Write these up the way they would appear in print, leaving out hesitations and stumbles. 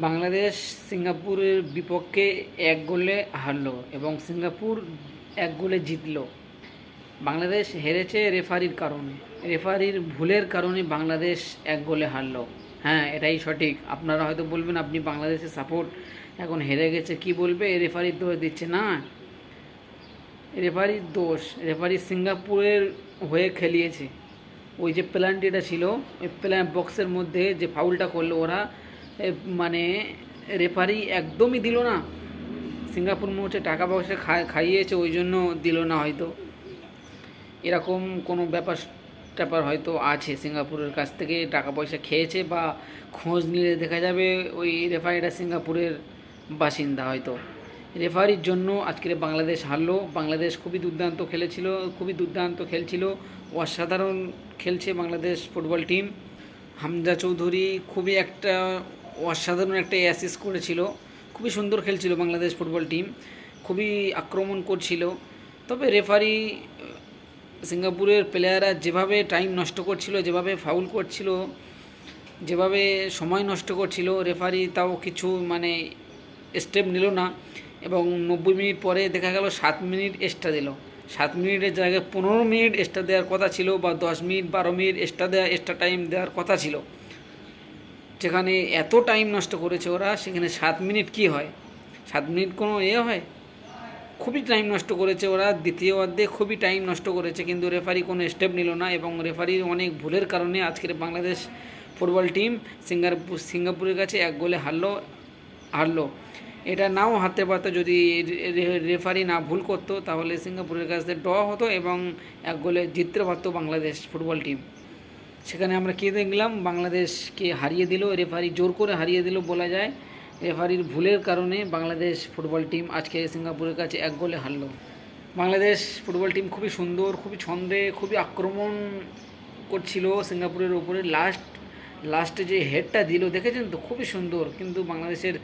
বাংলাদেশ সিঙ্গাপুরের বিপক্ষে ১ গোলে হারলো এবং সিঙ্গাপুর ১ গোলে জিতলো। বাংলাদেশ হেরেছে রেফারির কারণে, রেফারির ভুলের কারণে বাংলাদেশ ১ গোলে হারলো। হ্যাঁ, এটাই সঠিক। আপনারা হয়তো বলবেন আপনি বাংলাদেশের সাপোর্ট, এখন হেরে গেছে কি বলবে, রেফারির দোষ দিচ্ছে না। রেফারির দোষ, রেফারি সিঙ্গাপুরের হয়ে খেলিয়েছে। ওই যে পেনাল্টিটা ছিল, ওই বক্সের মধ্যে যে ফাউলটা করলো ওরা, মানে রেফারি একদমই দিল না। সিঙ্গাপুর মনে হচ্ছে টাকা পয়সা খাইয়েছে, ওই জন্য দিল না হয়তো। এরকম কোনো ট্যাপার হয়তো আছে, সিঙ্গাপুরের কাছ থেকে টাকা পয়সা খেয়েছে, বা খোঁজ নিলে দেখা যাবে ওই রেফারিটা সিঙ্গাপুরের বাসিন্দা হয়তো। রেফারির জন্য আজকের বাংলাদেশ হারলো। বাংলাদেশ খুবই দুর্দান্ত খেলছিল, অসাধারণ খেলছে বাংলাদেশ ফুটবল টিম। হামজা চৌধুরী খুবই একটা অসাধারণ একটা অ্যাসিস্ট করেছিল। খুবই সুন্দর খেলছিল বাংলাদেশ ফুটবল টিম, খুবই আক্রমণ করছিল। তবে রেফারি, সিঙ্গাপুরের প্লেয়াররা যেভাবে টাইম নষ্ট করছিল, যেভাবে ফাউল করছিল, যেভাবে সময় নষ্ট করছিল, রেফারি তাও কিছু স্টেপ নিল না। এবং 90 মিনিট পরে দেখা গেল 7 মিনিট এক্সট্রা দিল। 7 মিনিটের জায়গায় 15 মিনিট এক্সট্রা দেওয়ার কথা ছিল, বা 10 মিনিট 12 মিনিট এক্সট্রা টাইম দেওয়ার কথা ছিল। যেখানে এত টাইম নষ্ট করেছে ওরা, সেখানে 7 মিনিট কি হয়? 7 মিনিট কোনো হয়? খুবই টাইম নষ্ট করেছে ওরা, দ্বিতীয় অর্ধে খুবই টাইম নষ্ট করেছে, কিন্তু রেফারি কোনো স্টেপ নিল না। এবং রেফারির অনেক ভুলের কারণে আজকের বাংলাদেশ ফুটবল টিম সিঙ্গাপুরের কাছে 1 গোলে হারলো। এটা নাও হারতে পারতো যদি রেফারি না ভুল করতো, তাহলে সিঙ্গাপুরের কাছে ড্র হতো এবং 1 গোলে জিততে পারতো বাংলাদেশ ফুটবল টিম। সেখানে আমরা কী দেখলাম, বাংলাদেশকে হারিয়ে দিল রেফারি, জোর করে হারিয়ে দিল বলা যায়। রেফারির ভুলের কারণে বাংলাদেশ ফুটবল টিম আজকে সিঙ্গাপুরের কাছে 1 গোলে হারলো। বাংলাদেশ ফুটবল টিম খুবই সুন্দর, খুবই ছন্দে, খুবই আক্রমণ করছিল সিঙ্গাপুরের উপরে। লাস্টে যে হেডটা দিল দেখেছেন তো, খুবই সুন্দর। কিন্তু বাংলাদেশের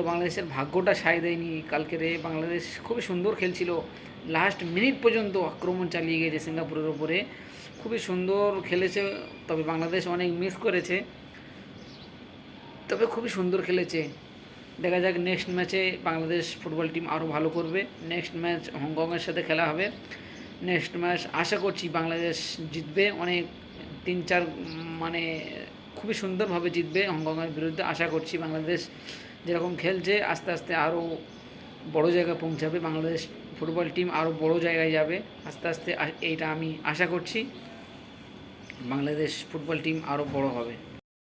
বাংলাদেশের ভাগ্যটা সায় দেয়নি কালকের। বাংলাদেশ খুবই সুন্দর খেলছিল, লাস্ট মিনিট পর্যন্ত আক্রমণ চালিয়ে গেছে সিঙ্গাপুরের উপরে, খুবই সুন্দর খেলেছে। তবে বাংলাদেশ অনেক মিস করেছে, তবে খুবই সুন্দর খেলেছে। দেখা যাক নেক্সট ম্যাচে বাংলাদেশ ফুটবল টিম আরও ভালো করবে। নেক্সট ম্যাচ হংকংয়ের সাথে খেলা হবে। নেক্সট ম্যাচ আশা করছি বাংলাদেশ জিতবে, অনেক 3-4 খুবই সুন্দরভাবে জিতবে হংকংয়ের বিরুদ্ধে। আশা করছি বাংলাদেশ যেরকম খেলছে আস্তে আস্তে আরও বড় জায়গায় পৌঁছাবে। বাংলাদেশ ফুটবল টিম আরও বড় জায়গায় যাবে আস্তে আস্তে, এইটা আমি আশা করছি। বাংলাদেশ ফুটবল টিম আরও বড় হবে।